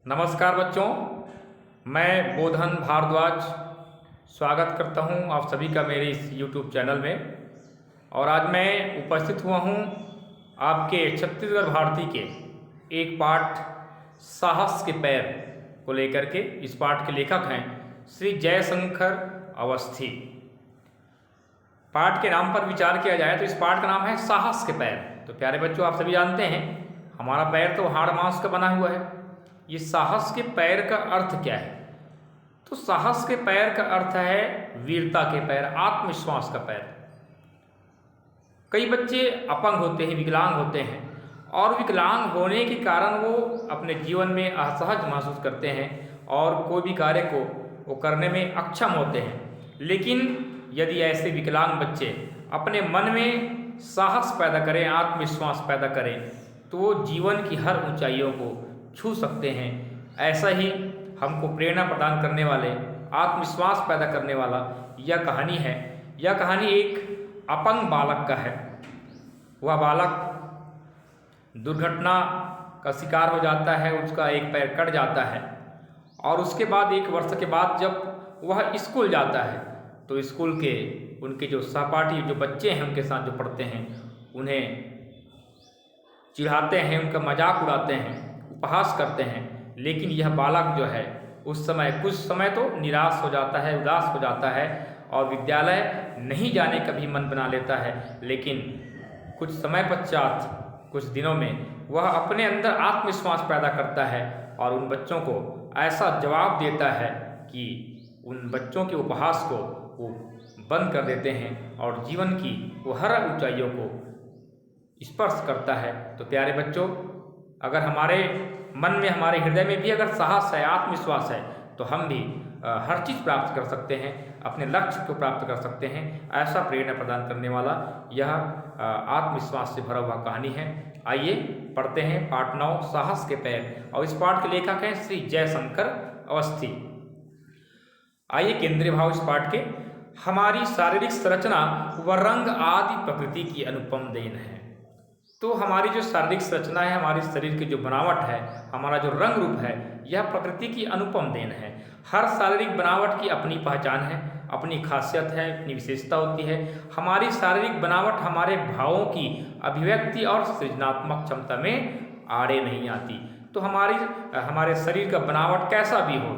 नमस्कार बच्चों, मैं बोधन भारद्वाज स्वागत करता हूं आप सभी का मेरे इस YouTube चैनल में। और आज मैं उपस्थित हुआ हूं आपके छत्तीसगढ़ भारती के एक पाठ साहस के पैर को लेकर के। इस पाठ के लेखक हैं श्री जयशंकर अवस्थी। पाठ के नाम पर विचार किया जाए तो इस पाठ का नाम है साहस के पैर। तो प्यारे बच्चों, आप सभी जानते हैं हमारा पैर तो हाड़ मांस का बना हुआ है। ये साहस के पैर का अर्थ क्या है? तो साहस के पैर का अर्थ है वीरता के पैर, आत्मविश्वास का पैर। कई बच्चे अपंग होते हैं, विकलांग होते हैं, और विकलांग होने के कारण वो अपने जीवन में असहज महसूस करते हैं और कोई भी कार्य को वो करने में अक्षम होते हैं। लेकिन यदि ऐसे विकलांग बच्चे अपने मन में साहस पैदा करें, आत्मविश्वास पैदा करें, तो वो जीवन की हर ऊंचाइयों को छू सकते हैं। ऐसा ही हमको प्रेरणा प्रदान करने वाले, आत्मविश्वास पैदा करने वाला यह कहानी है। यह कहानी एक अपंग बालक का है। वह बालक दुर्घटना का शिकार हो जाता है, उसका एक पैर कट जाता है और उसके बाद 1 वर्ष के बाद जब वह स्कूल जाता है तो स्कूल के उनके जो सहपाठी, जो बच्चे हैं उनके साथ जो पढ़ते हैं, उन्हें चिढ़ाते हैं, उनका मजाक उड़ाते हैं, उपहास करते हैं। लेकिन यह बालक जो है उस समय कुछ समय तो निराश हो जाता है, उदास हो जाता है और विद्यालय नहीं जाने का भी मन बना लेता है। लेकिन कुछ समय पश्चात, कुछ दिनों में वह अपने अंदर आत्मविश्वास पैदा करता है और उन बच्चों को ऐसा जवाब देता है कि उन बच्चों के उपहास को वो बंद कर देते हैं और जीवन की वो हर ऊंचाइयों को स्पर्श करता है। तो प्यारे बच्चों, अगर हमारे मन में, हमारे हृदय में भी अगर साहस है, आत्मविश्वास है, तो हम भी हर चीज़ प्राप्त कर सकते हैं, अपने लक्ष्य को प्राप्त कर सकते हैं। ऐसा प्रेरणा प्रदान करने वाला यह आत्मविश्वास से भरा हुआ कहानी है। आइए पढ़ते हैं पाठ 9 साहस के पैर। और इस पाठ के लेखक हैं श्री जयशंकर अवस्थी। आइए केंद्रीय भाव इस पाठ के। हमारी शारीरिक संरचना व रंग आदि प्रकृति की अनुपम देन है। तो हमारी जो शारीरिक संरचना है, हमारे शरीर की जो बनावट है, हमारा जो रंग रूप है, यह प्रकृति की अनुपम देन है। हर शारीरिक बनावट की अपनी पहचान है, अपनी खासियत है, अपनी विशेषता होती है। हमारी शारीरिक बनावट हमारे भावों की अभिव्यक्ति और सृजनात्मक क्षमता में आड़े नहीं आती। तो हमारे शरीर का बनावट कैसा भी हो,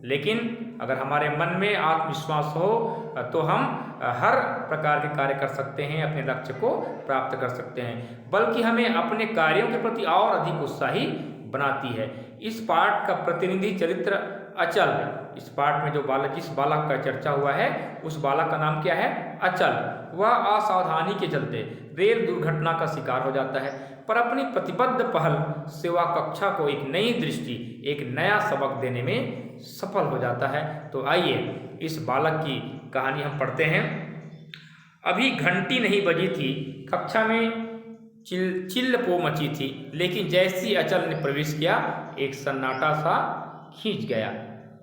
लेकिन अगर हमारे मन में आत्मविश्वास हो तो हम हर प्रकार के कार्य कर सकते हैं, अपने लक्ष्य को प्राप्त कर सकते हैं, बल्कि हमें अपने कार्यों के प्रति और अधिक उत्साही बनाती है। इस पाठ का प्रतिनिधि चरित्र अचल। इस पाठ में जो बालक, जिस बालक का चर्चा हुआ है, उस बालक का नाम क्या है? अचल। वह असावधानी के चलते रेल दुर्घटना का शिकार हो जाता है, पर अपनी प्रतिबद्ध पहल से वह कक्षा को एक नई दृष्टि, एक नया सबक देने में सफल हो जाता है। तो आइए इस बालक की कहानी हम पढ़ते हैं। अभी घंटी नहीं बजी थी, कक्षा में चिल्लपो मची थी, लेकिन जैसी अचल ने प्रवेश किया, एक सन्नाटा सा खींच गया।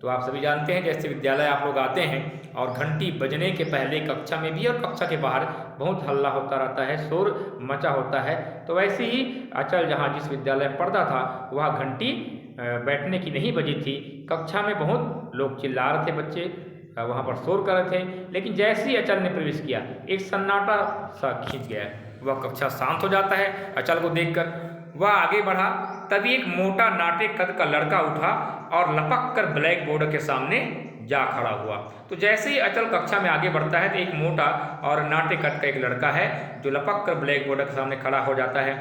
तो आप सभी जानते हैं, जैसे विद्यालय आप लोग आते हैं और घंटी बजने के पहले कक्षा में भी और कक्षा के बाहर बहुत हल्ला होता रहता है, शोर मचा होता है। तो वैसे ही अचल जहाँ जिस विद्यालय में पढ़ता था, वह घंटी बैठने की नहीं बजी थी। कक्षा में बहुत लोग चिल्ला रहे थे, बच्चे वहाँ पर शोर कर रहे थे, लेकिन जैसे ही अचल ने प्रवेश किया, एक सन्नाटा सा खींच गया। वह कक्षा शांत हो जाता है अचल को देखकर। वह आगे बढ़ा, तभी एक मोटा नाटे कद का लड़का उठा और लपक कर ब्लैक बोर्ड के सामने जा खड़ा हुआ। तो जैसे ही अचल कक्षा में आगे बढ़ता है तो एक मोटा और नाटे कद का एक लड़का है जो लपक कर ब्लैक बोर्ड के सामने खड़ा हो जाता है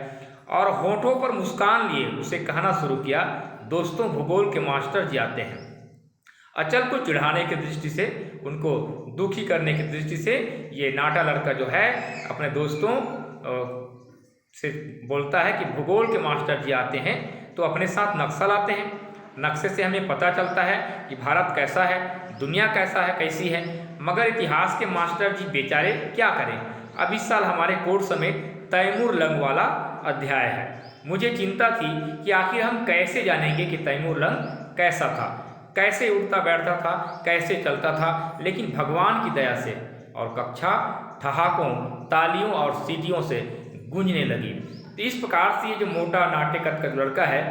और होठों पर मुस्कान लिए उसे कहना शुरू किया, दोस्तों, भूगोल के मास्टर जी आते हैं। अचल को चिढ़ाने की दृष्टि से, उनको दुखी करने की दृष्टि से ये नाटा लड़का जो है अपने दोस्तों से बोलता है कि भूगोल के मास्टर जी आते हैं। तो अपने साथ नक्शा लाते हैं। नक्शे से हमें पता चलता है कि भारत कैसा है, दुनिया कैसा है, कैसी है। मगर इतिहास के मास्टर जी बेचारे क्या करें। अब इस साल हमारे कोर्स में तैमूर लंग वाला अध्याय है। मुझे चिंता थी कि आखिर हम कैसे जानेंगे कि तैमूर लंग कैसा था, कैसे उठता बैठता था, कैसे चलता था। लेकिन भगवान की दया से और कक्षा ठहाकों, तालियों और सीटियों से गूंजने लगी। तो इस प्रकार से ये जो मोटा नाटे कद का लड़का है,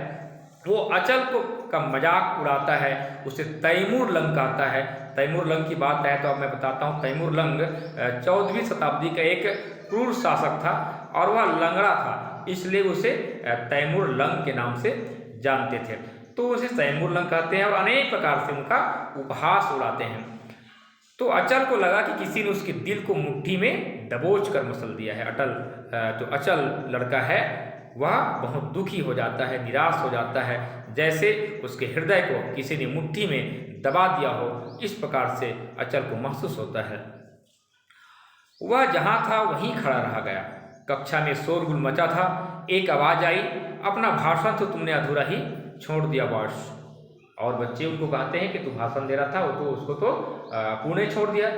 वो अचल को का मजाक उड़ाता है, उसे तैमूर लंग कहता है। तैमूर लंग की बात है तो अब मैं बताता हूँ। तैमूर लंग 14वीं शताब्दी का एक क्रूर शासक था और वह लंगड़ा था, इसलिए उसे तैमूर लंग के नाम से जानते थे। तो उसे तैमूर लंग कहते हैं और अनेक प्रकार से उनका उपहास उड़ाते हैं। तो अचल को लगा कि किसी ने उसके दिल को मुट्ठी में दबोच कर मसल दिया है। जो अचल लड़का है वह बहुत दुखी हो जाता है, निराश हो जाता है, जैसे उसके हृदय को किसी ने मुट्ठी में दबा दिया हो, इस प्रकार से अचल को महसूस होता है। वह जहाँ था वहीं खड़ा रह गया। कक्षा में शोरगुल मचा था। एक आवाज़ आई, अपना भाषण तो तुमने अधूरा ही छोड़ दिया बॉस। और बच्चे उनको कहते हैं कि तू भाषण दे रहा था, वो तो उसको तो पुणे छोड़ दिया।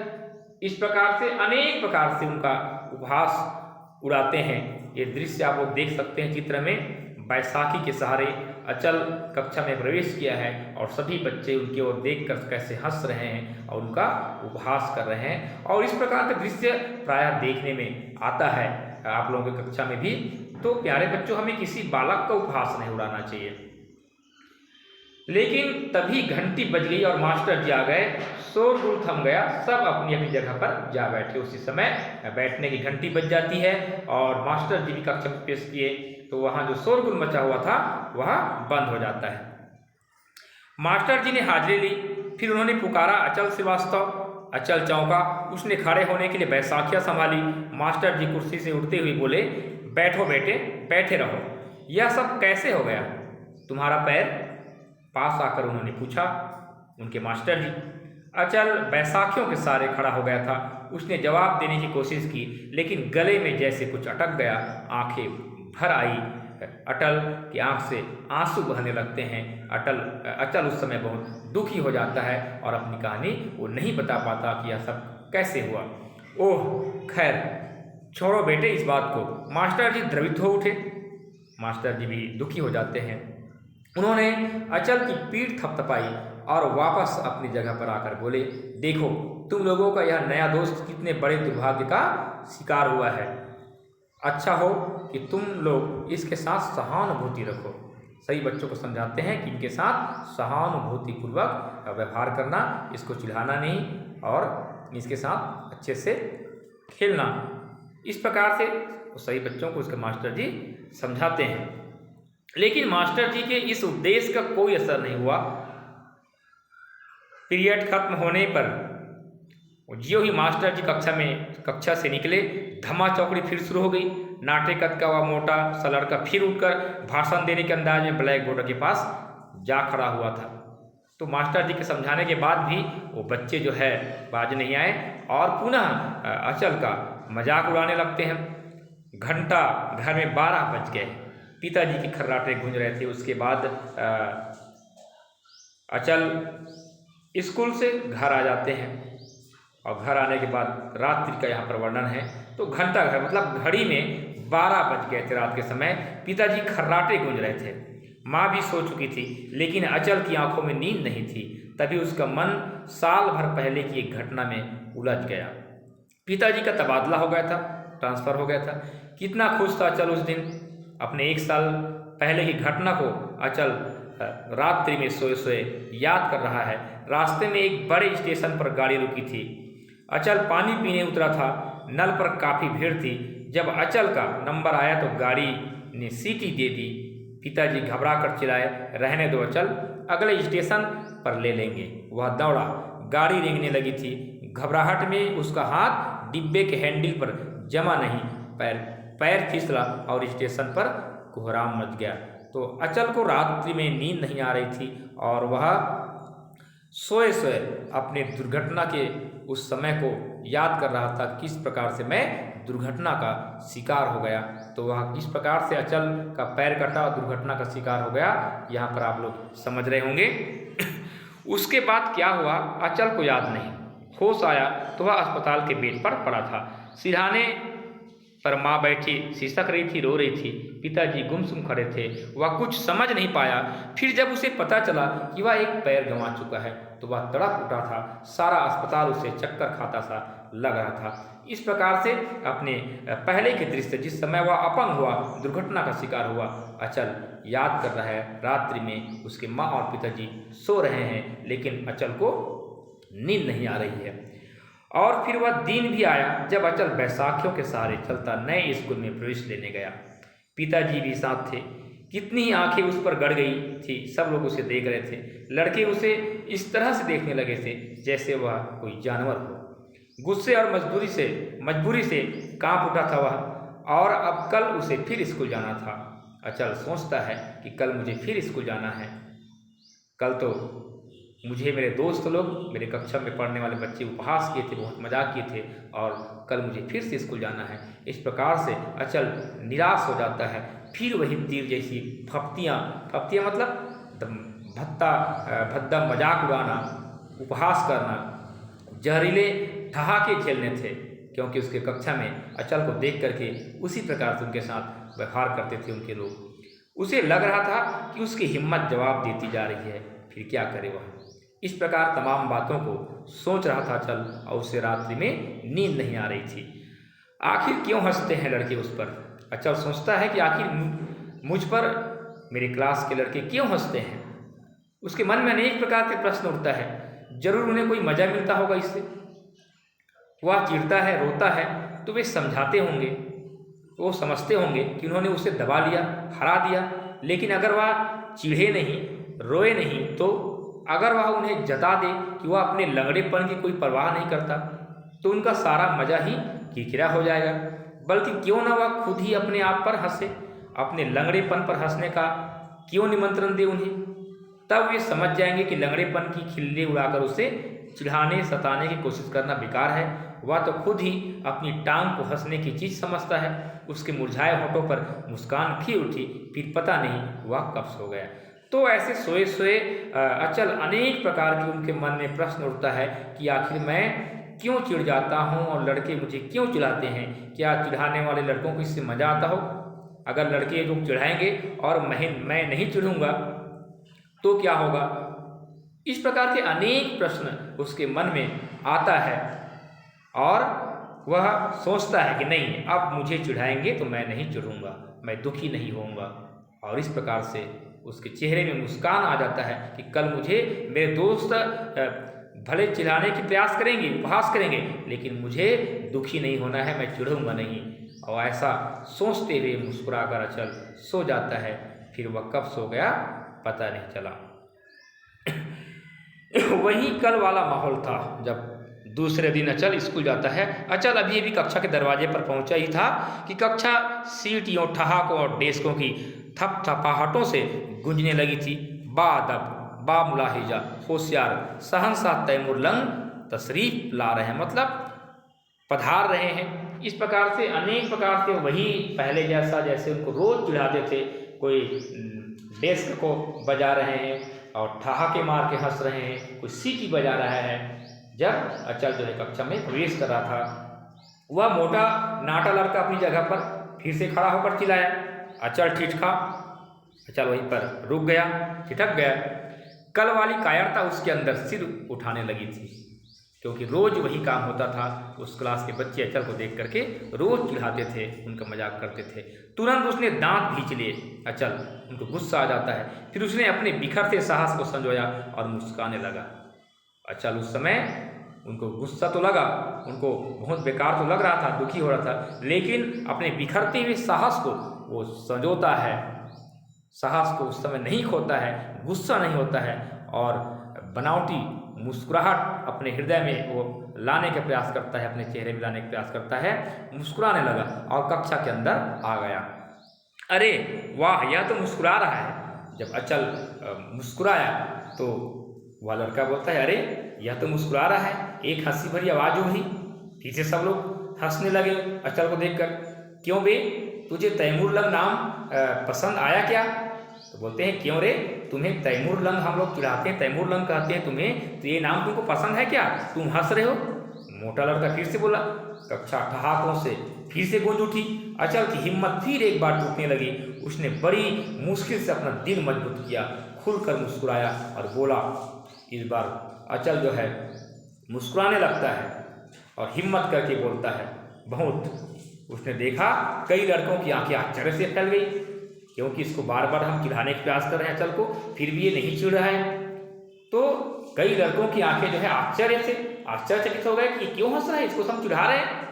इस प्रकार से अनेक प्रकार से उनका उपहास उड़ाते हैं। ये दृश्य आप लोग देख सकते हैं चित्र में। बैसाखी के सहारे अचल कक्षा में प्रवेश किया है और सभी बच्चे उनकी ओर देखकर कैसे हंस रहे हैं और उनका उपहास कर रहे हैं। और इस प्रकार का दृश्य प्रायः देखने में आता है आप लोगों की कक्षा में भी। तो प्यारे बच्चों, हमें किसी बालक का उपहास नहीं उड़ाना चाहिए। लेकिन तभी घंटी बज गई और मास्टर जी आ गए। शोरगुल थम गया, सब अपनी अपनी जगह पर जा बैठे। उसी समय बैठने की घंटी बज जाती है और मास्टर जी भी कक्षा में पेश किए, तो वहाँ जो शोरगुल मचा हुआ था वह बंद हो जाता है। मास्टर जी ने हाजिरी ली। फिर उन्होंने पुकारा, अचल श्रीवास्तव। अचल चौंका। उसने खड़े होने के लिए बैसाखियाँ संभाली। मास्टर जी कुर्सी से उठते हुए बोले, बैठो बेटे, बैठे रहो। यह सब कैसे हो गया? तुम्हारा पैर? पास आकर उन्होंने पूछा उनके मास्टर जी। अचल बैसाखियों के सहारे खड़ा हो गया था। उसने जवाब देने की कोशिश की, लेकिन गले में जैसे कुछ अटक गया। आंखें भर आई। अटल की आंख से आंसू बहने लगते हैं। अचल उस समय बहुत दुखी हो जाता है और अपनी कहानी वो नहीं बता पाता कि यह सब कैसे हुआ। ओह खैर, छोड़ो बेटे इस बात को। मास्टर जी द्रवित हो उठे। मास्टर जी भी दुखी हो जाते हैं। उन्होंने अचल की पीठ थपथपाई और वापस अपनी जगह पर आकर बोले, देखो तुम लोगों का यह नया दोस्त कितने बड़े दुर्भाग्य का शिकार हुआ है। अच्छा हो कि तुम लोग इसके साथ सहानुभूति रखो। सही बच्चों को समझाते हैं कि इनके साथ सहानुभूतिपूर्वक व्यवहार करना, इसको चिढ़ाना नहीं और इसके साथ अच्छे से खेलना। इस प्रकार से सही बच्चों को उसके मास्टर जी समझाते हैं। लेकिन मास्टर जी के इस उपदेश का कोई असर नहीं हुआ। पीरियड खत्म होने पर ज्यों ही मास्टर जी कक्षा से निकले, धमा चौकड़ी फिर शुरू हो गई। नाटे कद का वह मोटा सा लड़का फिर उठकर भाषण देने के अंदाज में ब्लैक बोर्ड के पास जा खड़ा हुआ था। तो मास्टर जी के समझाने के बाद भी वो बच्चे जो है बाज नहीं आए और पुनः अचल का मजाक उड़ाने लगते हैं। घंटा घर में 12 बज गए। पिताजी की खर्राटे गूंज रहे थे। उसके बाद अचल स्कूल से घर आ जाते हैं और घर आने के बाद रात्रि का यहाँ पर वर्णन है। तो घंटा घर मतलब घड़ी में 12 बज गए थे रात के समय। पिताजी खर्राटे गूंज रहे थे। माँ भी सो चुकी थी, लेकिन अचल की आंखों में नींद नहीं थी। तभी उसका मन साल भर पहले की एक घटना में उलझ गया। पिताजी का तबादला हो गया था, ट्रांसफ़र हो गया था। कितना खुश था अचल उस दिन। अपने 1 साल पहले की घटना को अचल रात्रि में सोए सोए याद कर रहा है। रास्ते में एक बड़े स्टेशन पर गाड़ी रुकी थी। अचल पानी पीने उतरा था। नल पर काफ़ी भीड़ थी। जब अचल का नंबर आया तो गाड़ी ने सीटी दे दी। पिताजी घबरा कर चिल्लाए, रहने दो अचल, अगले स्टेशन पर ले लेंगे। वह दौड़ा। गाड़ी रेंगने लगी थी। घबराहट में उसका हाथ डिब्बे के हैंडल पर जमा नहीं, पैर फिसला और स्टेशन पर कोहराम मच गया। तो अचल को रात्रि में नींद नहीं आ रही थी और वह सोए सोए अपने दुर्घटना के उस समय को याद कर रहा था, किस प्रकार से मैं दुर्घटना का शिकार हो गया। तो वह किस प्रकार से अचल का पैर कटा और दुर्घटना का शिकार हो गया, यहाँ पर आप लोग समझ रहे होंगे। उसके बाद क्या हुआ अचल को याद नहीं। होश आया तो वह अस्पताल के बेड पर पड़ा था। सिरहाने पर माँ बैठी सिसक रही थी, रो रही थी। पिताजी गुमसुम खड़े थे। वह कुछ समझ नहीं पाया। फिर जब उसे पता चला कि वह एक पैर गंवा चुका है तो वह तड़प उठा था। सारा अस्पताल उसे चक्कर खाता सा लग रहा था। इस प्रकार से अपने पहले के दृश्य, जिस समय वह अपंग हुआ, दुर्घटना का शिकार हुआ, अचल याद कर रहा है। रात्रि में उसके माँ और पिताजी सो रहे हैं, लेकिन अचल को नींद नहीं आ रही है। और फिर वह दिन भी आया जब अचल बैसाखियों के सहारे चलता नए स्कूल में प्रवेश लेने गया। पिताजी भी साथ थे। कितनी ही आंखें उस पर गड़ गई थी, सब लोग उसे देख रहे थे। लड़के उसे इस तरह से देखने लगे थे जैसे वह कोई जानवर हो। गुस्से और मजबूरी से कांप उठा था वह, और अब कल उसे फिर स्कूल जाना था। अचल सोचता है कि कल मुझे फिर स्कूल जाना है। कल तो मुझे मेरे दोस्त लोग, मेरे कक्षा में पढ़ने वाले बच्चे उपहास किए थे, बहुत मजाक किए थे, और कल मुझे फिर से स्कूल जाना है। इस प्रकार से अचल निराश हो जाता है। फिर वही तीर जैसी फप्तियाँ मतलब भद्दा मजाक उड़ाना, उपहास करना, जहरीले ठहाके झेलने थे, क्योंकि उसके कक्षा में अचल को देख करके उसी प्रकार से उनके साथ व्यवहार करते थे उनके लोग। उसे लग रहा था कि उसकी हिम्मत जवाब देती जा रही है, फिर क्या करे वह। इस प्रकार तमाम बातों को सोच रहा था अचल, और उसे रात्रि में नींद नहीं आ रही थी। आखिर क्यों हंसते हैं लड़के उस पर? अचल सोचता है कि आखिर मुझ पर मेरे क्लास के लड़के क्यों हंसते हैं। उसके मन में अनेक प्रकार के प्रश्न उठता है। जरूर उन्हें कोई मजा मिलता होगा इससे। वह चिढ़ता है, रोता है तो वे समझाते होंगे, वो समझते होंगे कि उन्होंने उसे दबा लिया, हरा दिया। लेकिन अगर वह चिढ़े नहीं, रोए नहीं, तो अगर वह उन्हें जता दे कि वह अपने लंगड़ेपन की कोई परवाह नहीं करता, तो उनका सारा मजा ही किरकिरा हो जाएगा। बल्कि क्यों ना वह खुद ही अपने आप पर हंसे, अपने लंगड़ेपन पर हंसने का क्यों निमंत्रण दे उन्हें। तब वे समझ जाएंगे कि लंगड़ेपन की खिल्ली उड़ाकर उसे चिढ़ाने सताने की कोशिश करना बेकार है। वह तो खुद ही अपनी टांग को हंसने की चीज़ समझता है। उसके मुरझाए होठों पर मुस्कान खिल उठी, फिर पता नहीं वह कब सो गया। तो ऐसे सोए सोए अचल अनेक प्रकार के उनके मन में प्रश्न उठता है कि आखिर मैं क्यों चिढ़ जाता हूँ और लड़के मुझे क्यों चिढ़ाते हैं। क्या चिढ़ाने वाले लड़कों को इससे मजा आता हो? अगर लड़के लोग चिढ़ाएंगे और मैं नहीं चिढ़ूंगा तो क्या होगा? इस प्रकार के अनेक प्रश्न उसके मन में आता है, और वह सोचता है कि नहीं, अब मुझे चिढ़ाएंगे तो मैं नहीं चिढ़ूंगा, मैं दुखी नहीं होऊंगा। और इस प्रकार से उसके चेहरे में मुस्कान आ जाता है कि कल मुझे मेरे दोस्त भले चिढ़ाने की प्रयास करेंगे, उपहास करेंगे, लेकिन मुझे दुखी नहीं होना है, मैं चिढ़ूंगा नहीं। और ऐसा सोचते हुए मुस्कुराकर अचल सो जाता है। फिर वह कब सो गया पता नहीं चला। वही कल वाला माहौल था जब दूसरे दिन अचल स्कूल जाता है। अचल अभी अभी कक्षा के दरवाजे पर पहुंचा ही था कि कक्षा सीटियों, ठहाकों और डेस्कों की थपथपाहटों से गूंजने लगी थी। बादब, बा मुलाहिजा, होशियार, सहनशाह तैमूर लंग तशरीफ ला रहे हैं, मतलब पधार रहे हैं। इस प्रकार से अनेक प्रकार से वही पहले जैसे उनको रोज चिढ़ाते थे, कोई डेस्क को बजा रहे हैं और ठहाके मार के हंस रहे हैं, कोई सीटी बजा रहा है। जब अचल जो है कक्षा में प्रवेश कर रहा था, वह मोटा नाटा लड़का अपनी जगह पर फिर से खड़ा होकर चिल्लाया। अचल ठिठका। अचल वहीं पर रुक गया, ठिठक गया। कल वाली कायरता उसके अंदर सिर उठाने लगी थी, क्योंकि रोज वही काम होता था। उस क्लास के बच्चे अचल को देख करके रोज चिढ़ाते थे, उनका मजाक करते थे। तुरंत उसने दांत भींच लिए। अचल, उनको गुस्सा आ जाता है। फिर उसने अपने बिखरते साहस को संजोया और मुस्कुराने लगा। अचल उस समय उनको गुस्सा तो लगा, उनको बहुत बेकार तो लग रहा था, दुखी हो रहा था, लेकिन अपने बिखरते हुए साहस को वो संजोता है। साहस को उस समय नहीं खोता है, गुस्सा नहीं होता है, और बनावटी मुस्कुराहट अपने हृदय में वो लाने का प्रयास करता है, अपने चेहरे में लाने का प्रयास करता है। मुस्कुराने लगा और कक्षा के अंदर आ गया। अरे वाह, यह तो मुस्कुरा रहा है। जब अचल मुस्कुराया तो वह लड़का बोलता है, अरे यह तो मुस्कुरा रहा है। एक हंसी भरी आवाज़ हुई, फिर से सब लोग हंसने लगे अचल को देखकर। क्यों बे, तुझे तैमूर लंग नाम पसंद आया क्या? तो बोलते हैं, क्यों रे, तुम्हें तैमूर लंग हम लोग चिढ़ाते हैं, तैमूर लंग कहते हैं तुम्हें, तो ये नाम तुमको पसंद है क्या? तुम हंस रहे हो? मोटा लड़का फिर से बोला। कक्षा ठहाकों से फिर से गूंज उठी। अचल की हिम्मत फिर एक बार टूटने लगी। उसने बड़ी मुश्किल से अपना दिल मजबूत किया, खुलकर मुस्कुराया और बोला। इस बार अचल जो है मुस्कुराने लगता है और हिम्मत करके बोलता है बहुत। उसने देखा कई लड़कों की आंखें आश्चर्य से फैल गई। क्योंकि इसको बार बार हम चिढ़ाने का प्रयास कर रहे हैं अचल को, फिर भी ये नहीं चिढ़ रहा है। तो कई लड़कों की आंखें जो है आश्चर्यचकित हो गए कि क्यों हंस रहे हैं, इसको हम चिढ़ा रहे हैं।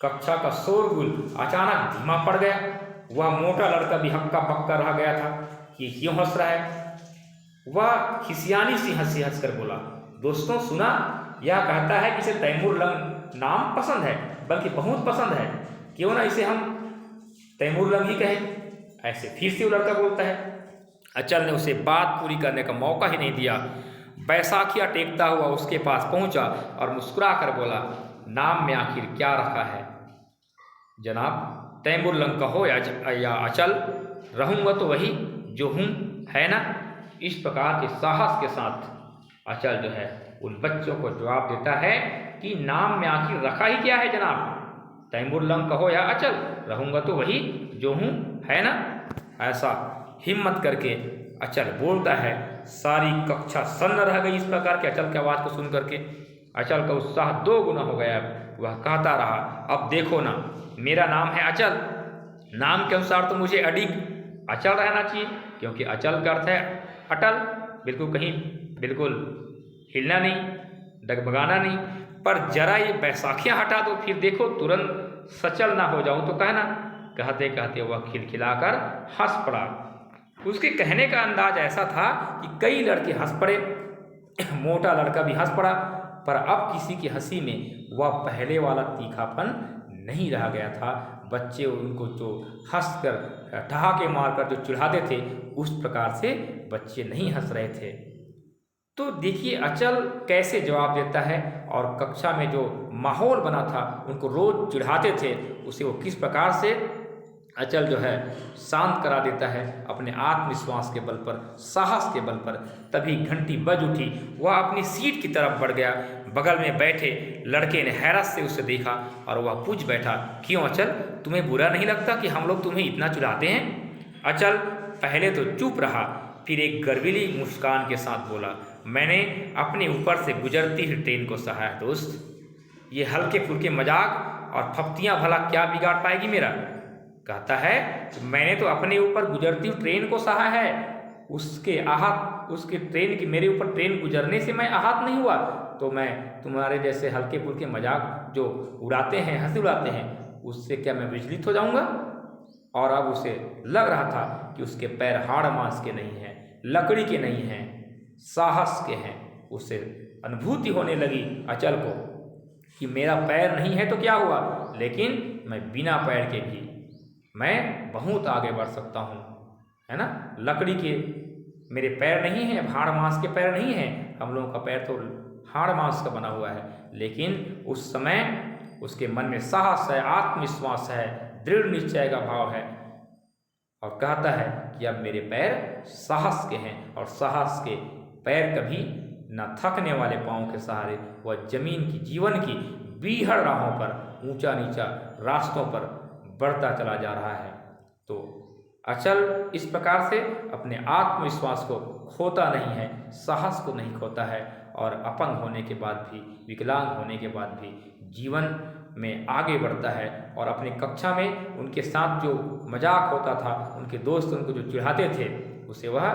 कक्षा का शोरगुल अचानक धीमा पड़ गया। वह मोटा लड़का भी हक्का बक्का रह गया था कि क्यों हंस रहा है। वह खिसियानी सी हंसी हंसकर बोला, दोस्तों सुना, यह कहता है कि इसे तैमूर लंग नाम पसंद है, बल्कि बहुत पसंद है, क्यों ना इसे हम तैमूर लंग ही कहें। ऐसे फिर से वो लड़का बोलता है। अचल ने उसे बात पूरी करने का मौका ही नहीं दिया। बैसाखिया टेकता हुआ उसके पास पहुंचा और मुस्कुरा कर बोला, नाम में आखिर क्या रखा है जनाब? तैमूर लंग कहो या अचल, रहूँगा तो वही जो हूँ, है ना? इस प्रकार के साहस के साथ अचल जो है उन बच्चों को जवाब देता है कि नाम में आखिर रखा ही क्या है जनाब? तैमूर लंग कहो या अचल, रहूँगा तो वही जो हूँ, है ना? ऐसा हिम्मत करके अचल बोलता है। सारी कक्षा सन्न रह गई इस प्रकार के अचल की आवाज़ को सुन करके। अचल का उत्साह 2 गुना हो गया। वह कहता रहा, अब देखो ना, मेरा नाम है अचल, नाम के अनुसार तो मुझे अडिग अचल रहना चाहिए, क्योंकि अचल का अर्थ है अटल, बिल्कुल हिलना नहीं, डगमगाना नहीं। पर जरा ये बैसाखियाँ हटा दो, फिर देखो तुरंत सचल ना हो जाऊं तो कहना। कहते कहते वह खिलखिलाकर हंस पड़ा। उसके कहने का अंदाज ऐसा था कि कई लड़के हंस पड़े, मोटा लड़का भी हंस पड़ा, पर अब किसी की हंसी में वह पहले वाला तीखापन नहीं रह गया था। बच्चे उनको जो हंसकर ठहाके मारकर जो चिढ़ाते थे, उस प्रकार से बच्चे नहीं हंस रहे थे। तो देखिए अचल कैसे जवाब देता है, और कक्षा में जो माहौल बना था, उनको रोज चिढ़ाते थे, उसे वो किस प्रकार से अचल जो है शांत करा देता है अपने आत्मविश्वास के बल पर, साहस के बल पर। तभी घंटी बज उठी। वह अपनी सीट की तरफ बढ़ गया। बगल में बैठे लड़के ने हैरत से उसे देखा और वह पूछ बैठा, क्यों अचल, तुम्हें बुरा नहीं लगता कि हम लोग तुम्हें इतना चिढ़ाते हैं? अचल पहले तो चुप रहा, फिर एक गर्वीली मुस्कान के साथ बोला, मैंने अपने ऊपर से गुजरती हुई ट्रेन को सहा है दोस्त। ये हल्के फुल्के मजाक और फप्तियाँ भला क्या बिगाड़ पाएगी मेरा? कहता है मैंने तो अपने ऊपर गुजरती हुई ट्रेन को सहा है, उसके ट्रेन की मेरे ऊपर ट्रेन गुजरने से मैं आहत नहीं हुआ, तो मैं तुम्हारे जैसे हल्के फुल्के मजाक जो उड़ाते हैं, हंसी उड़ाते हैं, उससे क्या मैं विचलित हो जाऊंगा? और अब उसे लग रहा था कि उसके पैर हाड़ मांस के नहीं हैं, लकड़ी के नहीं हैं, साहस के हैं। उसे अनुभूति होने लगी अचल को कि मेरा पैर नहीं है तो क्या हुआ, लेकिन मैं बिना पैर के भी मैं बहुत आगे बढ़ सकता हूँ, है ना? लकड़ी के मेरे पैर नहीं हैं, हाड़ मांस के पैर नहीं हैं। हम लोगों का पैर तो हाड़ मांस का बना हुआ है, लेकिन उस समय उसके मन में साहस है, आत्मविश्वास है, दृढ़ निश्चय का भाव है, और कहता है कि अब मेरे पैर साहस के हैं, और साहस के पैर कभी न थकने वाले पाँव के सहारे वह जमीन की, जीवन की बीहड़ राहों पर, ऊंचा नीचा रास्तों पर बढ़ता चला जा रहा है। तो अचल इस प्रकार से अपने आत्मविश्वास को खोता नहीं है, साहस को नहीं खोता है, और अपंग होने के बाद भी, विकलांग होने के बाद भी जीवन में आगे बढ़ता है। और अपनी कक्षा में उनके साथ जो मजाक होता था, उनके दोस्त उनको जो चिढ़ाते थे, उसे वह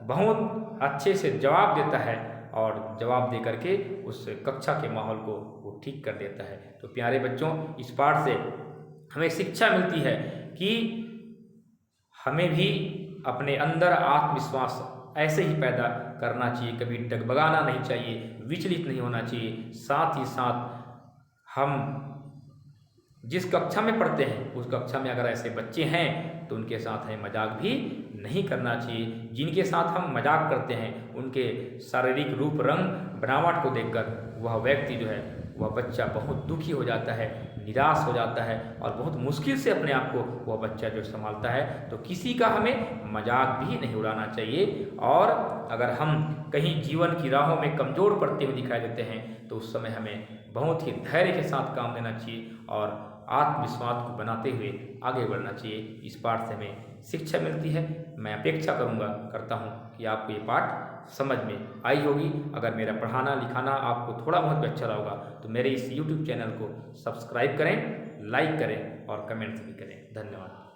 बहुत अच्छे से जवाब देता है, और जवाब दे करके उस कक्षा के माहौल को वो ठीक कर देता है। तो प्यारे बच्चों, इस पाठ से हमें शिक्षा मिलती है कि हमें भी अपने अंदर आत्मविश्वास ऐसे ही पैदा करना चाहिए, कभी डगमगाना नहीं चाहिए, विचलित नहीं होना चाहिए। साथ ही साथ हम जिस कक्षा में पढ़ते हैं, उस कक्षा में अगर ऐसे बच्चे हैं तो उनके साथ हमें मजाक भी नहीं करना चाहिए। जिनके साथ हम मजाक करते हैं, उनके शारीरिक रूप, रंग, बनावट को देखकर वह व्यक्ति जो है, वह बच्चा बहुत दुखी हो जाता है, निराश हो जाता है, और बहुत मुश्किल से अपने आप को वह बच्चा जो संभालता है। तो किसी का हमें मजाक भी नहीं उड़ाना चाहिए। और अगर हम कहीं जीवन की राहों में कमज़ोर पड़ते हुए दिखाई देते हैं, तो उस समय हमें बहुत ही धैर्य के साथ काम लेना चाहिए और आत्मविश्वास को बनाते हुए आगे बढ़ना चाहिए। इस पाठ से हमें शिक्षा मिलती है। मैं अपेक्षा करता हूँ कि आपको ये पाठ समझ में आई होगी। अगर मेरा पढ़ाना लिखाना आपको थोड़ा बहुत भी अच्छा लगा होगा, तो मेरे इस YouTube चैनल को सब्सक्राइब करें, लाइक करें और कमेंट्स भी करें। धन्यवाद।